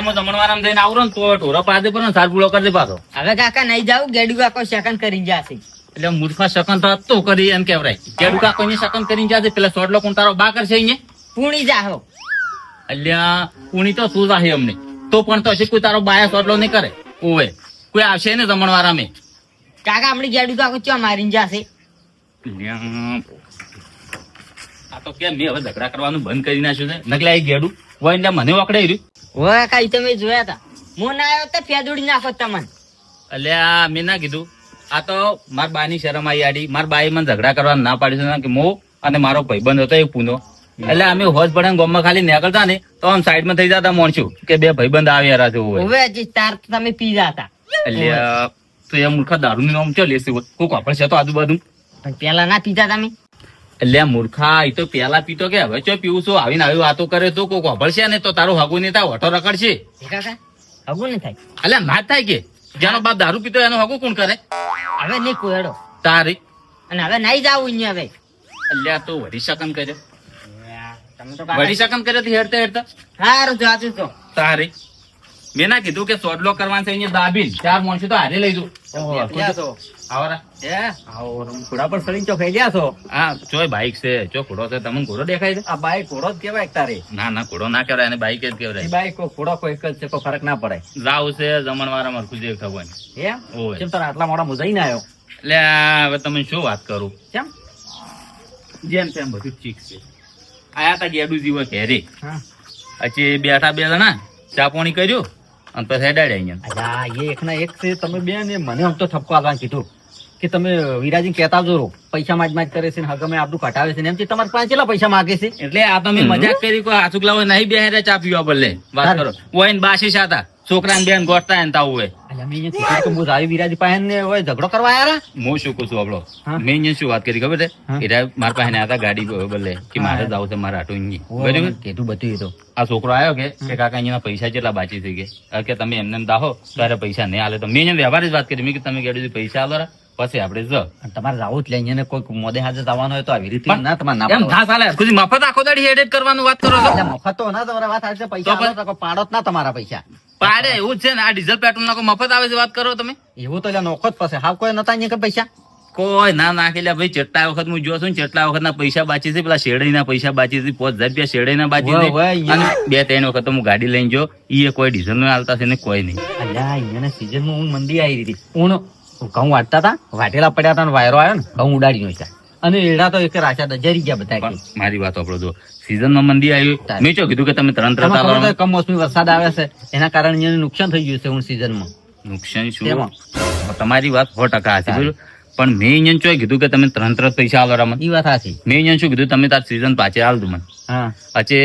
હું જમણવારામાં જઈને આવરો ને તો ઢોરો પાડે પણ સાર પૂળો કરી દે પાછો. હવે કાકા નહીં જાવ, ગેડુ કાકો સેકન્ડ કરી જશે. એટલે મૂર્ખા શકન તો કરી એમ કેવરાય. કેડું કાકો ને શકન કરીને જાતે પેલા સોટલો કોણ તારો બા કરશે અહીંયા પૂણી જાહો. અલ્યા પુણી તો તું જાહે અમને તો પણ તો હશે કોઈ તારો બાયા સોટલો નહીં કરે. ઓવે કોઈ આવશે ને જમણવારામાં. કાકા આપણી ગેડુ કાકો ચો મારીને જશે. આ તો કેમ મેં હવે ઝઘડા કરવાનું બંધ કરી નાખ્યું છે. નકલે આ ગેડું હોય ને મને વકડાઈ રહ્યું. હોય કાઈ તમે જોયા હતા, હું ના આવ્યો તો ફેદોડી નાખો તમને. અલ્યા મેં ના કીધું. આ તો માર બાની શરમ આવી આડી. માર બાઈ મને ઝઘડા કરવા ના પાડી છે કે મો અને મારો ભાઈબંધ હતો એ પૂનો. એટલે અમે હોજ પડે ગામમાં ખાલી નીકળતા ને તો આમ સાઈડ માં થઈ જતા મોણશું કે બે ભાઈબંધ આવ્યા છે. હવે હજી તાર તમે પી જતા. એટલે તો એ મૂર્ખા દારૂ નું નામ ચો લેશે કોઈ વાપર છે તો આજુબાજુ. પણ પેલા ના પીતા તમે. એટલે મૂર્ખા એ તો પેલા પીતો કે હવે ચો પીવું છું આવીને આવી વાતો કરે તો કોઈ વાપરશે ને તો તારો હગુ નહીં થાય ઓટો રખડશે. કાકા હગું નહીં થાય. એટલે ના થાય કે જેનો બાપ દારૂ પીતો એનો હગુ કોણ કરે. હવે નહીં કોયડો તારી અને હવે નહીં જાવું અહીંયા હવે. એટલે તો વળી શકન કર્યો. તમે તો વળી શકન કર્યો હેરતા હેરતા સારું જાતું તો તારી. મેં ના કીધું કે સોડલો કરવાનું છે અહીંયા દાબીન 4 માણસો તો હારે લઈ જઉં. આવરા ઘોડા પર સડી ચો ખાઈ ગયા છો. હા ચોય બાઈક છે ચો ઘોડો છે તમને ઘોડો દેખાય છે. આ બાઈક ઘોડો જ કેવાય તારે. ના ના ઘોડો ના કહેવાય અને બાઈક જ કહેવાય. બાઈક ઘોડો કોઈ એક જ છે, કોઈ ફરક ના પડે. જાવ છે જમણવારા મરખું જે ખબર એમ ઓય. કેમ તારે આટલા મોડા મુજાઈને આવ્યો? એટલે હવે તમે શું વાત કરું. કેમ? જેમ તેમ બધું ઠીક છે. આયા તા ગેડુ જીવો ઘેરે. હા પછી બેઠા બે જણા ચા પાણી કર્યું અને પછી હેડાડ્યા અહીંયા. અલા, એ એક ના એક છે. તમે બે ને મને આમ તો ઠપકો આવવાનું કીધું કે તમે વિરાજી કહેતા જો પૈસા માજ કરે છે ને હગમે આપણું કટાવે છે ને એમ છે. તમારે પાસે કેટલા પૈસા માગે છે? એટલે આ તમે મજાક કરી કોઈ આસુકલા હોય નહીં બે ચા પીવા બદલે વાત કરો. હોય ને બાસી સાતા છોકરા બેન ગોઠતા એને તાવું હોય. અલા, મેં અહીંયા કીધું કે હું આવી વિરાજી પાસે ને હોય ઝઘડો કરવા આવ્યા. હું શું કહું છું આપણો હા. મેં અહીંયા શું વાત કરી ખબર છે હા. એટલે મારા પાસે હતા ગાડી બદલે કે મારે જવું છે મારા આટું બરાબર. કીધું બધું એ તો આ છોકરો આવ્યો કે કાકા અહીંયા પૈસા કેટલા બાકી થઈ ગયા કે તમે એમને દાહો તારે પૈસા નહીં હાલે તો મેં અહીંયા વ્યવહાર જ વાત કરી મેં કે તમે ગાડી પૈસા હાલો પછી આપડે જ અને તમારે રાવું જ લઈને કોઈ મોદે હાજર આવવાનો હોય તો આવી રીતે ના તમારે ના એમ પાડો. ના ચાલે ખુદ મફત આખો દાડી એડિટ કરવાનું વાત કરો છો. એટલે મફત તો ના તમારે વાત આવે છે. પૈસા તો આલો તો કોઈ પાડો જ ના તમારા પૈસા. પાડે એવું જ છે ને આ ડીઝલ પેટ્રોલ ના કોઈ મફત આવે છે વાત કરો તમે. એવું તો એટલે નોખો જ પાસે હાવ કોઈ નતા અહીંયા કે પૈસા. કોઈ ના નાખેલા ભાઈ ચેટલા વખત હું જોઉં છું ને ચેટલા વખત ના પૈસા બાકી છે પેલા શેરડી ના પૈસા બાકી છે 5000 રૂપિયા શેરડી ના બાકી વાહ, છે વાહ, અને 2-3 વખત તો હું ગાડી લઈને જો ઈ કોઈ ડીઝલ નો હાલતા છે ને કોઈ નહીં. અલ્યા અહીંયા સીઝન માં હું મંદી આવી હતી. હું ઘઉં વાટતા હતા, વાટેલા પડ્યા હતા ને વાયરો આવ્યો ને ઘઉં ઉડાડી નાખ્યા અને એડા તો એક રાશા જરી ગયા બધા. પણ મારી વાત આપણો જો સીઝન માં મંદી આવી મેં શું કીધું કે તમે ત્રણ કમોસમી વરસાદ આવે છે એના કારણે અહીંયા નુકસાન થઈ ગયું છે હું સીઝન માં. નુકસાન શું એમાં. તમારી વાત 100% હશે બરોબર પણ મેં અહીંયા શું કીધું કે તમે ત્રણ પૈસા આલો રમન. ઈ વાત સાચી. મેં અહીંયા શું કીધું તમે તાર સીઝન પાછે હાલ દઉં મને. હા પછી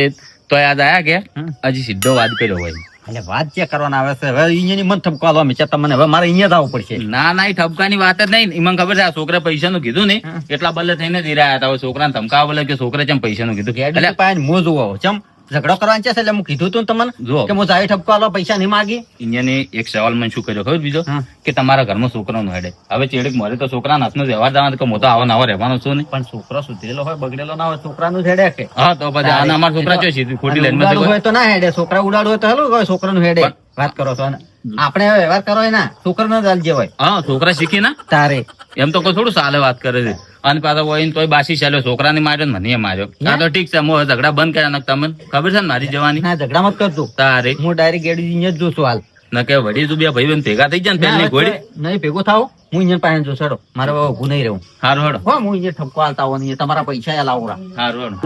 તો યાદ આયા કે હમ. હજી સીધો વાત કર્યો હોય. એટલે વાત જે કરવાના આવે છે હવે અહીંયાની મન ઠપકો આલવા મેં તમને હવે મારે અહીંયા જ આવવું પડશે. ના ના એ ઠપકાની વાત જ નહીં. મને ખબર છે આ છોકરા પૈસા નું કીધું ને હા. એટલા બદલે થઈને જ રહ્યા હતા. હવે છોકરાને ધમકાવા બદલે કે છોકરા ચમ પૈસા નું કીધું એટલે એટલે પાયન મો જોવો ચમ ઝઘડો કરવાનો છે એટલે હું કીધું તું તમને જો કે હું જાવી ઠપકો આલવા પૈસા નહીં માગી. અહીંયા એક સવાલ મને શું કર્યો ખબર બીજો હા. કે તમારા ઘરમાં છોકરાનું હેડે હવે ચેડક મારે તો છોકરાના હાથનો વ્યવહાર જવાનો કે હું તો આવો નવો રહેવાનો છું ને. પણ છોકરો સુધરેલો હોય બગડેલો ના હોય છોકરાનું જ હેડે કે હા તો પછી આના અમારા છોકરા ચોય સીધી ખોટી અને લાઈન ઉડાડવું માં હોય તો ના હેડે. છોકરા ઉડાડવું હોય તો હેલો હોય છોકરાનું હેડે. વાત કરો છો અને આપણે હવે વ્યવહાર કરો હોય ના છોકરાનો જ જે હોય હા છોકરા શીખી ના તારે એમ તો કોઈ થોડું સાલે વાત કરે છે અને પાછા હોય તોય બાસી ચાલ્યો છોકરાને માર્યો ને મને માર્યો. હા તો ઠીક છે હું હવે ઝઘડા બંધ કર્યા ને તમને ખબર છે ને મારી જવાની ના ઝઘડામાં જ કરતું. તારે હું ડાયરેક્ટ ગેડી અહીંયા જ જોશું હાલ. ન કે વડી તું બે ભાઈ બંધ ભેગા થઈ જાય ને પેલી ઘોડી નહીં ભેગો થાવ હું અહીંયા પાસે જો ચડો મારે હવે ઊભું નહીં રહું. હારું હેડો હો હું અહીંયા ઠપકો હાલતા હોવા નહીં તમારા પૈસા લાવરા. હારું હેડો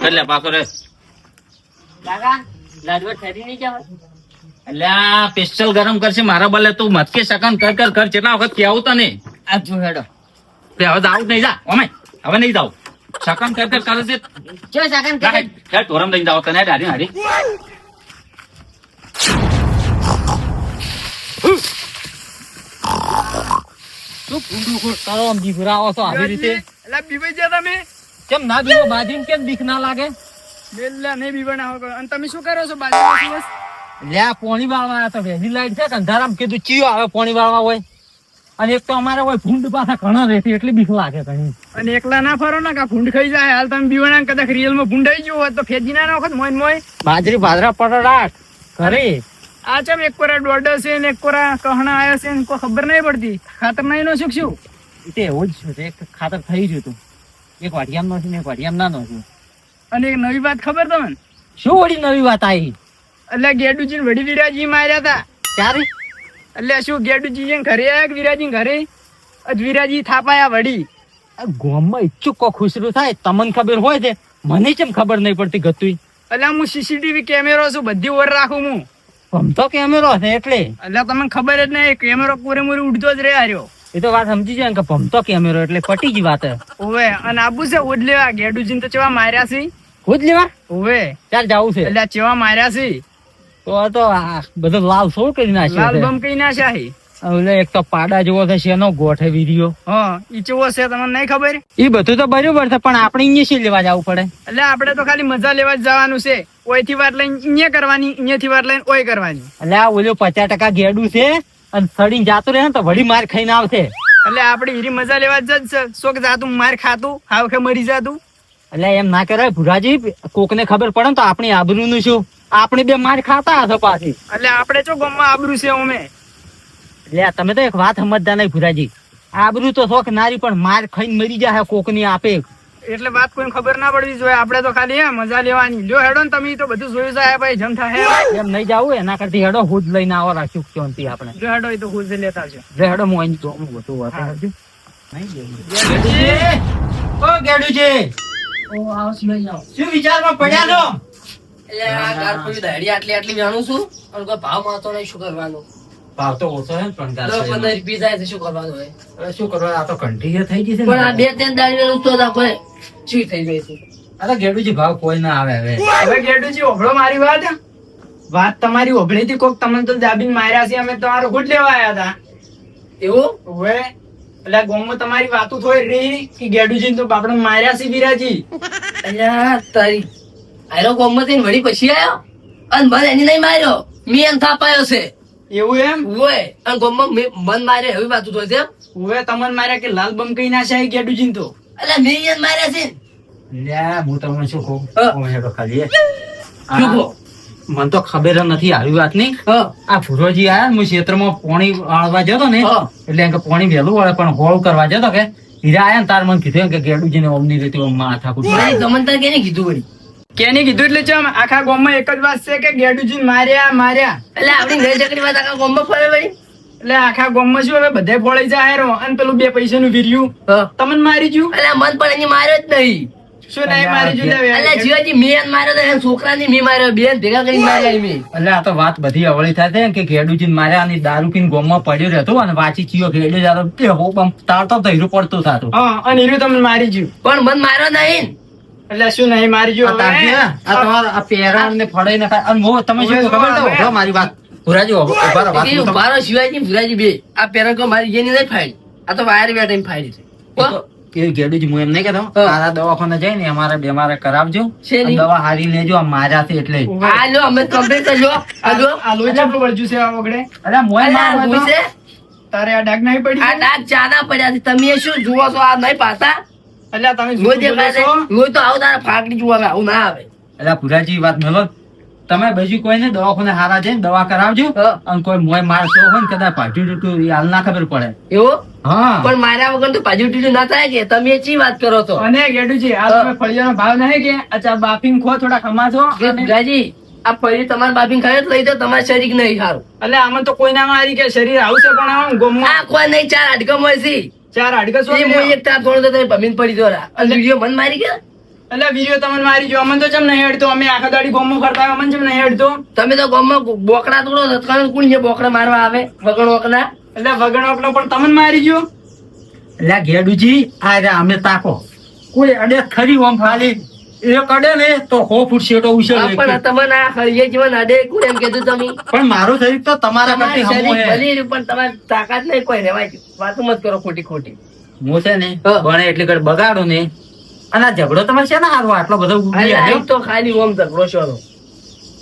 એટલે પાછો રે કાકા લાડવા ઠરી નહીં જાવ. એટલે આ પેસ્ટલ ગરમ કરશે મારા બલે તું મતકે શકન કર કર કર કેટલા વખત કેવું તને આ જો હેડો તે હવે જાવ નહીં જા ઓમે હવે નહીં જાવ શકન કર કર કરે છે જો સેકન્ડ કરે. યાર તોરમ લઈને જાવ તને હારી હારી શું પૂરું કરો આમ દીકરાઓ છો આવી રીતે એટલે બીવાઈ ગયા તમે કેમ ના દીવો બાજીને કેમ બીક ના લાગે? બેલા નહીં બીવાના હો અને તમે શું કરો છો બાજુ દિવસ લ્યા પોણી વાળવા આવ્યા તો વહેલી લાઈટ છે કે અંધારામાં કીધું ચિયો આવે પોણી વાળવા હોય અને એક તો અમારે હોય ભૂંડ પાછા ઘણા રહેતી એટલી બીક લાગે ઘણી. અને એકલા ના ફરો ને કા ભૂંડ ખાઈ જાય હાલ તમે બીવાના કદાચ રિયલ માં ભૂંડાઈ ગયો હોત તો ફેજી ના નાખો મોય મોય બાજરી ભાદરા પડ રાખ ઘરે આ ચમ એક કોરા દોડો છે ને એક કોરા કહણા આવ્યા છે ને કોઈ ખબર નહીં પડતી ખાતર નહીં નો શું તે એવું જ છે એક ખાતર થઈ ગયું તું એક વાડિયામ નો છે ને એક વાડિયામ ના નો છે અને એક નવી વાત ખબર તમને શું વળી નવી વાત આવી એટલે ગેડુજી વડી વિરાજી માર્યા હતા ક્યારે એટલે શું ગેડુજી ઘરે આવ્યા કે વિરાજી ઘરે જ વિરાજી થાપાયા વડી આ ગામમાં ઈચ્છુક કો ખુશરું થાય તમને ખબર હોય છે મને કેમ ખબર નહીં પડતી ગતું એટલે હું સીસીટીવી કેમેરો છું બધી ઓર રાખું હું ભમતો કેમેરો છે એટલે એટલે તમને ખબર જ નહીં કેમેરો પૂરેપૂરી ઉડતો જ રહ્યા રહ્યો એ તો વાત સમજી જાય ને કે ભમતો કેમેરો એટલે પટી ગઈ વાત ઓવે અને આબુ છે ઓડ લેવા ગેડુજી તો ચેવા માર્યા છે ખુદ લેવા ઓવે ક્યારે જવું છે એટલે ચેવા માર્યા છે તો આ તો આ બધો લાલ સોળ કરી નાખ્યો લાલ છે બમ કઈ ના શાહી એટલે એક તો પાડા જેવો છે શેનો ગોઠે વિડીયો હા ઈ ચેવો છે તમને નહીં ખબર એ બધું તો બરોબર છે પણ આપણે અહીંયા શી લેવા જવું પડે એટલે આપણે તો ખાલી મજા લેવા જ જવાનું છે ઓયથી વાત લઈને અહીંયા કરવાની અહીંયાથી વાત લઈને ઓય કરવાની એટલે આ ઓલો 50% ગેડું છે અને સડીને જાતું રહે ને તો વળી માર ખાઈને આવશે એટલે આપણે હીરી મજા લેવા જ છે શોક જાતું માર ખાતું હાવ કે મરી જાતું એટલે એમ ના કરાય ભુરાજી કોકને ખબર પડે ને તો આપણી આબરૂ નું શું આપણે બે માર ખાતા હશો પાછી એટલે આપણે ચો ગામમાં આબરૂ છે અમે એટલે આ તમે તો એક વાત સમજતા નહીં ભુરાજી આબરૂ તો શોખ નારી પણ માર ખાઈને મરી જાય કોકની આપે એટલે વાત કોઈ ખબર ના પડવી જોઈએ આપણે તો ખાલી હે મજા લેવાની લ્યો હેડો ને તમે તો બધું જોયું જાય ભાઈ જમતા હે એમ નહીં જવું એના કરતી હેડો હુજ લઈને આવો રાખ્યું શાંતિ આપણે જો હેડો એ તો ખુદ લેતા આવજો લે હેડો હું અહીં તો બધું વાત હા. કરજો. ઓ ગેડુજી ઓ આવો સિવાય આવો શું વિચારમાં પડ્યા છો એટલે આ ગારફળી દાઢી આટલી જાણું છું અને કોઈ ભાવ માતો નહીં શું કરવાનું ભાવ તો ઓછો છે ને પણ 10-15 રૂપિયા જાય તો શું કરવાનું હોય હવે શું કરવા આ તો કંઠી થઈ ગઈ છે પણ આ ને 2-3 દાડી નું તો કોઈ ચી થઈ ગઈ છે અરે ગેડુજી ભાવ કોઈ ના આવે હવે હવે ગેડુજી ઓભળો મારી વાત તમારી ઓભળી હતી કોક તમને તો દાબીને માર્યા છે અમે તમારો ખુદ લેવા આવ્યા હતા એવું હવે એટલે ગામમાં તમારી વાતો થોડી રહી કે ગેડુજી તો બાપડે માર્યા છે વિરાજી અલ્યા તારી આયરો ગોમમાં થઈને વળી પછી આવ્યો અને મને એની નહીં માર્યો મેં એમ થાપાયો છે એવું એમ ઓય અને ગોમમાં મન મારે એવી વાતો તો છે હવે તમને માર્યા કે લાલ બમ કઈ ના છે ગેડુજી તો અલ્યા મેં એને માર્યા છે લે હું તમને શું કહું હા. હું હેડો ખાલી શું કહો? મને તો ખબર જ નથી આવી વાત ની હા આ ભુરોજી આયા ને હું ક્ષેત્રમાં પોણી વાળવા જતો ને હા. એટલે એમ કે પોણી વહેલું વળે પણ હોળ કરવા જતો કે હીરા આયા ને તાર મને કીધું કે ગેડુજી ને ઓમની રીતે ઓમ માથા કૂટ નહીં ગમન તાર કેને કીધું વળી કેની કીધું એટલે ચમ આખા ગામમાં એક જ વાત છે કે ગેડુજી માર્યા એટલે આપણી ઘર ચકરી વાત આખા ગોમમાં ફરે વળી એટલે આખા ગામમાં શું હવે બધે ફોડાઈ જાય રો અને પેલું 2 પૈસાનું વીર્યું હા તમને મારી ગયું અલ્યા મન પણ એની માર્યો જ નહીં શું નહીં મારી ગયું લે અલ્યા જીવાજી મેં એને માર્યો તો એના છોકરાની મેં માર્યો બેન ભેગા કરીને માર્યા મેં એટલે આ તો વાત બધી અવળી થાય છે કે ગેડુજી માર્યા અને દારૂ પીને ગોમમાં પડ્યો રહેતો અને વાંચી ચીયો ગેડું જાતો તે હોપમ તાળતો તો હીરું પડતું થતું હા અને હીરું તમને મારી ગયું પણ મન માર્યો નહીં એટલે શું નહીં મારી આ ગયું તારથી હવે? આ તમારા આ પેરા ને ફળાઈ ને ખાય. અને હું તમે શું કહો ખબર છે? ઉભરો મારી વાત ભુરાજી ઉભા રહો, વાત એ હું તમને- ઉભારો શિવાજી ભુરાજી બે આ પેરકો મારી જેની નહીં ફાડી આ તો વાયર બેઠા ફાડી છે એ તો- એ ગેડુજી હું એમ નહીં કહેતો હા. તારા દવાખાને જઈને અમારે બેમારે કરાવજો શેની? અને દવા હારી લેજો આ માર્યા છે એટલે આ લો અમે કમ્પ્લીટ કરજો આ લો આ લોહી ચાપલું વળજ્યું છે આ વગડે અરે મોય અલ્યા, મારવા ભૂઈ તો. છે? તારે આ ડાઘ નહીં પડી આ ડાઘ ચાના પડ્યા છે તમે શું જુઓ છો આ નહીં પાતા એટલે તમે રોજ જૂઠું બોલો દેખાય છે છો. રોજ તો આવું તારે ફાકડી જોવા આવે, આવું ના આવે અલ્યા ભુરાજી વાત મેલો તમે બીજું કોઈને દવાખાને હારા જઈને દવા કરાવજો હા. અને કોઈ મોય મારશો હોય ને કદાચ પાછું ટૂટું એ હાલ ના ખબર પડે એવું હા પણ માર્યા વગર તો પાછું ટીલું ના થાય કે તમે ચી વાત કરો છો અને ગેડુજી આ હા. તમે ફળિયાનો ભાવ નહીં કે અચ્છા બાફીને ખો થોડા ખમાજો કે ભુરાજી આ ફરી તમારા બાપી ખાય તો લઈ દો તમારા શરીર નહીં સારું એટલે આમાં તો કોઈ ના મારી કે શરીર આવશે પણ આમ ગોમમાં આ કોઈ નહીં ચાર હાડકા મળશે ચાર હાડકા શું એ હું એક તાપ થોડો તો તમે ભમીને પડી દો અને વિડીયો મન મારી ગયા એટલે વીર્યો તમને મારી જો અમને તો ચમ નહીં હેડતો અમે આખા દાડી ગોમમાં ફરતા હોય અમને ચમ નહીં હેડતો તમે તો ગામમાં બોકડા તોડો સત્કાનો કોણ છે બોકડા મારવા આવે વગણ વગડા એટલે વગણ વગડો પણ તમને મારી ગયો અલ્યા ગેડુજી આ રે અમે તાકો કોઈ અડે ખરી ઓમ ખાલી એક અડે ને તો 100 ફૂટ શેટો ઉછળે પણ તમને આ હળિયે જીવન અડે કોણ એમ કીધું તમે પણ મારું શરીર તો તમારા તમારી કરતી હમું શરીર હે. ભલી રહ્યું પણ તમારી તાકાત નહીં કોઈ રેવાય વાતો મત કરો ખોટી ખોટી હું છે ને હા. બને એટલી ઘડી બગાડો ને અને આ ઝઘડો તમારે છે ને હારવો આટલો બધો ઉડી અલ્યા, આવ્યો? આ તો ખાલી ઓમ ઝઘડો છો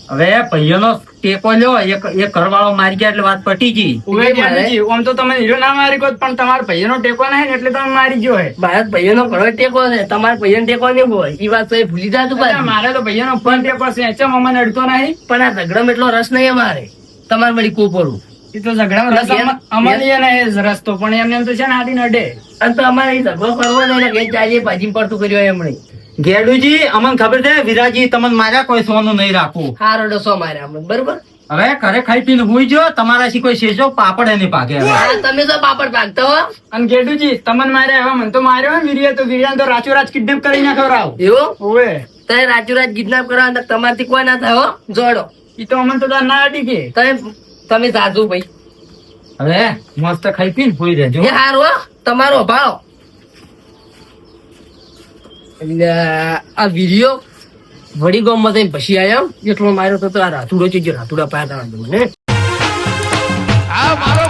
હવે ભાઈઓનો ટેકો લ્યો, એક ઘરવાળો મારી ગયા એટલે વાત પટી ગઈ. ઉભે ગેડુજી, આમ તો તમે હીરો ના મારી કોત, પણ તમારા ભાઈઓનો ટેકો નહીં ને એટલે તમે મારી ગયો હે. મારા ભાઈઓનો ઘણો ટેકો છે, તમારા ભાઈઓનો ટેકો નહીં હોય ઈ વાત તો એ ભૂલી જાતું અચ્છા, પાછું. મારે તો ભાઈઓનો ફોન ટેકો છે, ચમ અમને અડતો નહીં. પણ આ ઝઘડામાં એટલો રસ નહીં અમારે, તમારે વળી કોપરું. એ તો ઝઘડામાં રસ અમારી એને એ જ રસ્તો, પણ એમને એમ તો છે ને આડી નડે. અને તો અમારે ઈ ઝઘડો કરવો નહીં, એટલે ઘેર ચાલીએ ભાજીમાં પડતું કર્યું એમણે. ગેડુજી, અમને ખબર છે વિરાજી તમને માર્યા, કોઈ સોનું નહીં રાખવું. હારો ડસો માર્યા અમને, બરોબર? હવે ઘરે ખાઈ પીને હુઈ જો, તમારાથી કોઈ શેષો પાપડ એની પાકે. હવે આ તમે તો પાપડ પાકતા હો અને ગેડુજી, તમને માર્યા હવે મને તો માર્યો ને વીર્ય, તો વીર્યાને તો રાચોરાચ કિડનેપ કરી નાખ્યો રાવ. એવું ઓવે, તમે રાચુરાજ કિડનેપ કરવા અને તમારથી કોઈ ના થાય હો, જોડો. ઈ તો અમને તો તાર ના અડી કે. તમે સાચું ભાઈ. હવે મસ્ત ખાઈ પીને હુઈ રહેજો. એ હારું હો, તમારો ભાવ. એટલે આ વિડીયો વડી ગામમાં જઈને પછી આયો એટલો માર્યો તો આ રાતુડો ચીજો રાતુડા પાયા હતા મને. આ મારો